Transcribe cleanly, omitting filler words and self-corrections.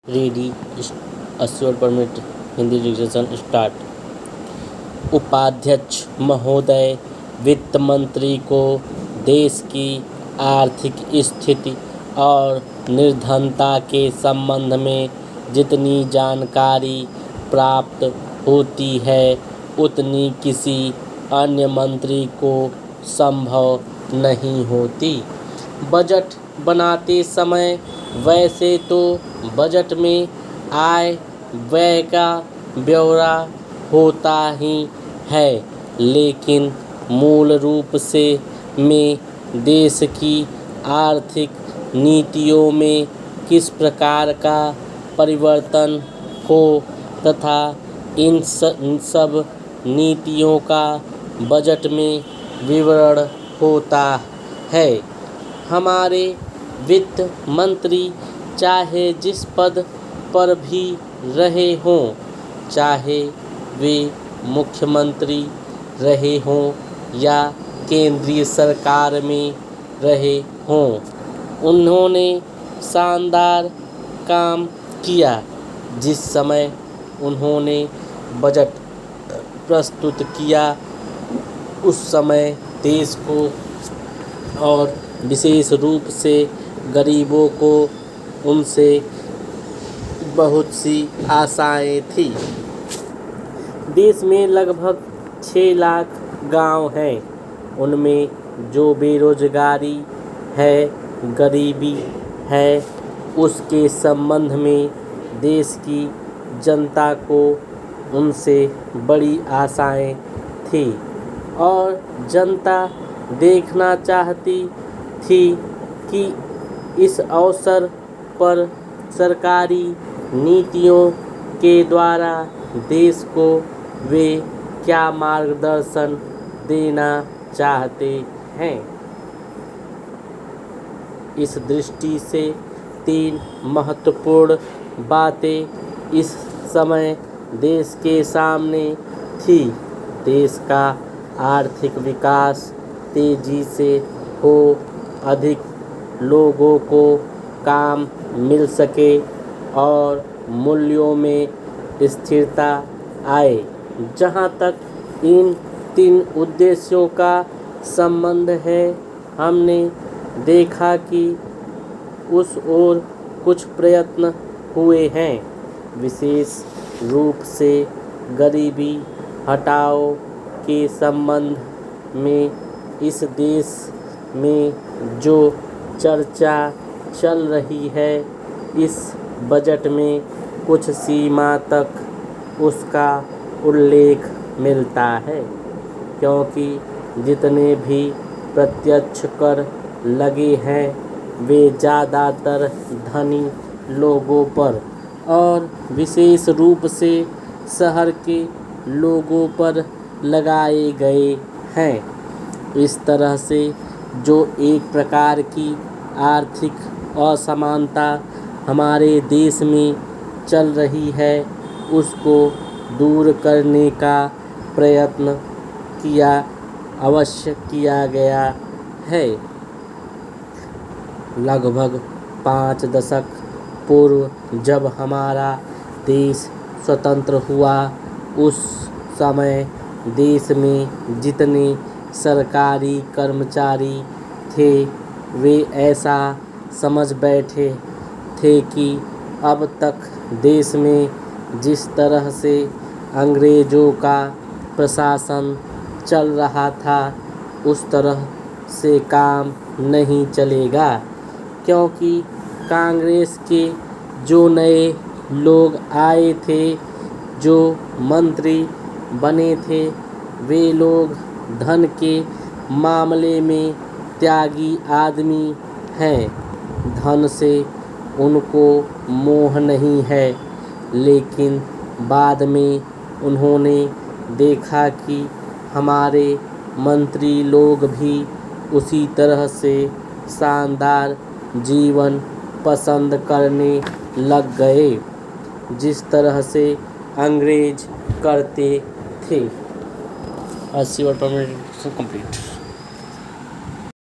Ready 80 Hindi registration start. उपाध्यक्ष महोदय, वित्त मंत्री को देश की आर्थिक स्थिति और निर्धनता के संबंध में जितनी जानकारी प्राप्त होती है उतनी किसी अन्य मंत्री को संभव नहीं होती। बजट बनाते समय वैसे तो बजट में आय व्यय का ब्यौरा होता ही है, लेकिन मूल रूप से में देश की आर्थिक नीतियों में किस प्रकार का परिवर्तन हो तथा इन सब नीतियों का बजट में विवरण होता है। हमारे वित्त मंत्री चाहे जिस पद पर भी रहे हों, चाहे वे मुख्यमंत्री रहे हों या केंद्रीय सरकार में रहे हों, उन्होंने शानदार काम किया। जिस समय उन्होंने बजट प्रस्तुत किया उस समय देश को और विशेष रूप से गरीबों को उनसे बहुत सी आशाएं थी। देश में लगभग 6 लाख गांव हैं। उनमें जो बेरोजगारी है, गरीबी है, उसके संबंध में देश की जनता को उनसे बड़ी आशाएं थी और जनता देखना चाहती थी कि इस अवसर पर सरकारी नीतियों के द्वारा देश को वे क्या मार्गदर्शन देना चाहते हैं। इस दृष्टि से 3 महत्वपूर्ण बातें इस समय देश के सामने थी। देश का आर्थिक विकास तेजी से हो, अधिक लोगों को काम मिल सके और मूल्यों में स्थिरता आए। जहाँ तक इन 3 उद्देश्यों का संबंध है, हमने देखा कि उस ओर कुछ प्रयत्न हुए हैं। विशेष रूप से गरीबी हटाओ के संबंध में इस देश में जो चर्चा चल रही है, इस बजट में कुछ सीमा तक उसका उल्लेख मिलता है, क्योंकि जितने भी प्रत्यक्ष कर लगे हैं वे ज़्यादातर धनी लोगों पर और विशेष रूप से शहर के लोगों पर लगाए गए हैं। इस तरह से जो एक प्रकार की आर्थिक असमानता हमारे देश में चल रही है, उसको दूर करने का प्रयत्न अवश्य किया गया है। लगभग 5 दशक पूर्व जब हमारा देश स्वतंत्र हुआ, उस समय देश में जितने सरकारी कर्मचारी थे वे ऐसा समझ बैठे थे कि अब तक देश में जिस तरह से अंग्रेज़ों का प्रशासन चल रहा था उस तरह से काम नहीं चलेगा, क्योंकि कांग्रेस के जो नए लोग आए थे, जो मंत्री बने थे, वे लोग धन के मामले में त्यागी आदमी हैं। धन से उनको मोह नहीं है, लेकिन बाद में उन्होंने देखा कि हमारे मंत्री लोग भी उसी तरह से शानदार जीवन पसंद करने लग गए जिस तरह से अंग्रेज करते थे। 80 वर्ड पर मिनट कंप्लीट।